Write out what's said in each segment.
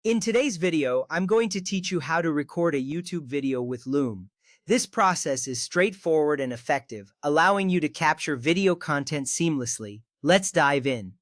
In today's video, I'm going to teach you how to record a YouTube video with Loom. This process is straightforward and effective, allowing you to capture video content seamlessly. Let's dive in.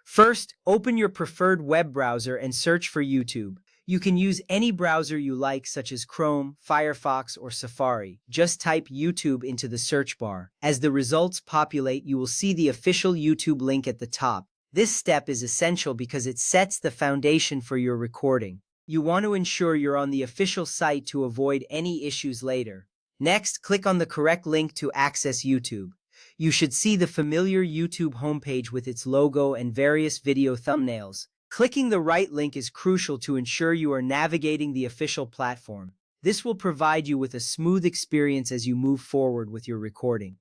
First, open your preferred web browser and search for YouTube. You can use any browser you like, such as Chrome, Firefox, or Safari. Just type YouTube into the search bar. As the results populate, you will see the official YouTube link at the top. This step is essential because it sets the foundation for your recording. You want to ensure you're on the official site to avoid any issues later. Next, click on the correct link to access YouTube. You should see the familiar YouTube homepage with its logo and various video thumbnails. Clicking the right link is crucial to ensure you are navigating the official platform. This will provide you with a smooth experience as you move forward with your recording.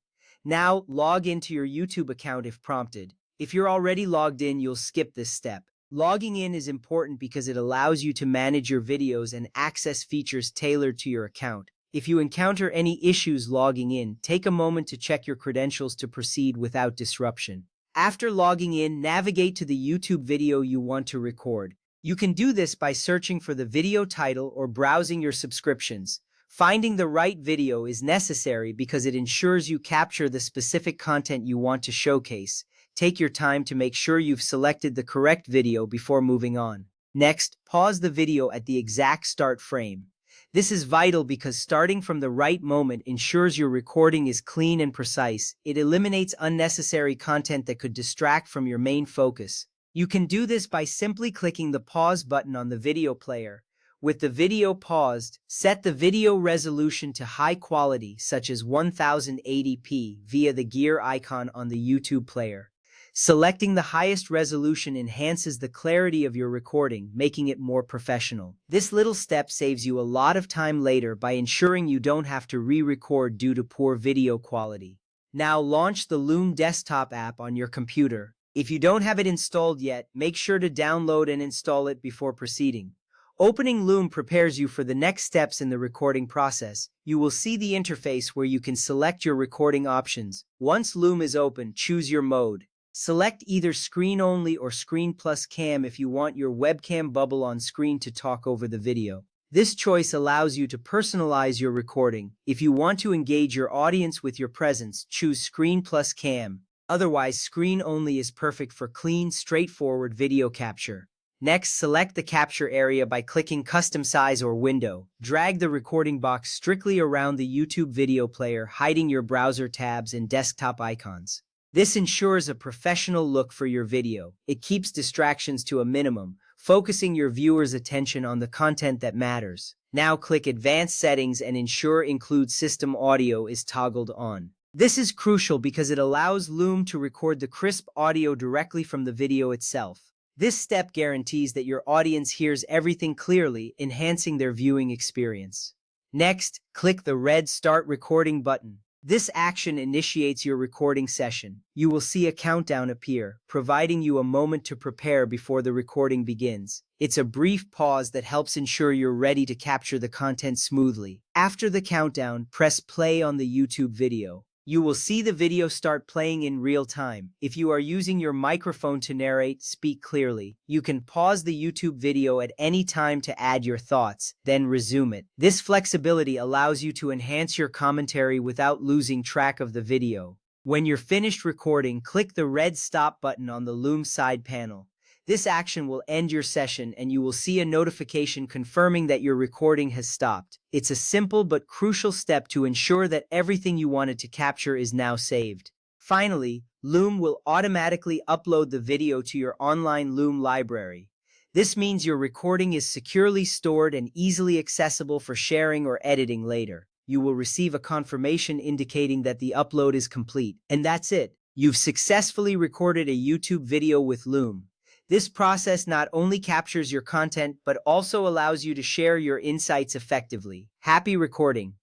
Now, log into your YouTube account if prompted. If you're already logged in, you'll skip this step. Logging in is important because it allows you to manage your videos and access features tailored to your account. If you encounter any issues logging in, take a moment to check your credentials to proceed without disruption. After logging in, navigate to the YouTube video you want to record. You can do this by searching for the video title or browsing your subscriptions. Finding the right video is necessary because it ensures you capture the specific content you want to showcase. Take your time to make sure you've selected the correct video before moving on. Next, pause the video at the exact start frame. This is vital because starting from the right moment ensures your recording is clean and precise. It eliminates unnecessary content that could distract from your main focus. You can do this by simply clicking the pause button on the video player. With the video paused, set the video resolution to high quality, such as 1080p, via the gear icon on the YouTube player. Selecting the highest resolution enhances the clarity of your recording, making it more professional. This little step saves you a lot of time later by ensuring you don't have to re-record due to poor video quality. Now launch the Loom desktop app on your computer. If you don't have it installed yet, make sure to download and install it before proceeding. Opening Loom prepares you for the next steps in the recording process. You will see the interface where you can select your recording options. Once Loom is open, choose your mode. Select either screen only or screen plus cam if you want your webcam bubble on screen to talk over the video. This choice allows you to personalize your recording. If you want to engage your audience with your presence, choose screen plus cam. Otherwise, screen only is perfect for clean, straightforward video capture. Next, select the capture area by clicking Custom Size or Window. Drag the recording box strictly around the YouTube video player, hiding your browser tabs and desktop icons. This ensures a professional look for your video. It keeps distractions to a minimum, focusing your viewers' attention on the content that matters. Now click Advanced Settings and ensure Include System Audio is toggled on. This is crucial because it allows Loom to record the crisp audio directly from the video itself. This step guarantees that your audience hears everything clearly, enhancing their viewing experience. Next, click the red Start Recording button. This action initiates your recording session. You will see a countdown appear, providing you a moment to prepare before the recording begins. It's a brief pause that helps ensure you're ready to capture the content smoothly. After the countdown, press play on the YouTube video. You will see the video start playing in real time. If you are using your microphone to narrate, speak clearly. You can pause the YouTube video at any time to add your thoughts, then resume it. This flexibility allows you to enhance your commentary without losing track of the video. When you're finished recording, click the red stop button on the Loom side panel. This action will end your session and you will see a notification confirming that your recording has stopped. It's a simple but crucial step to ensure that everything you wanted to capture is now saved. Finally, Loom will automatically upload the video to your online Loom library. This means your recording is securely stored and easily accessible for sharing or editing later. You will receive a confirmation indicating that the upload is complete. And that's it. You've successfully recorded a YouTube video with Loom. This process not only captures your content, but also allows you to share your insights effectively. Happy recording!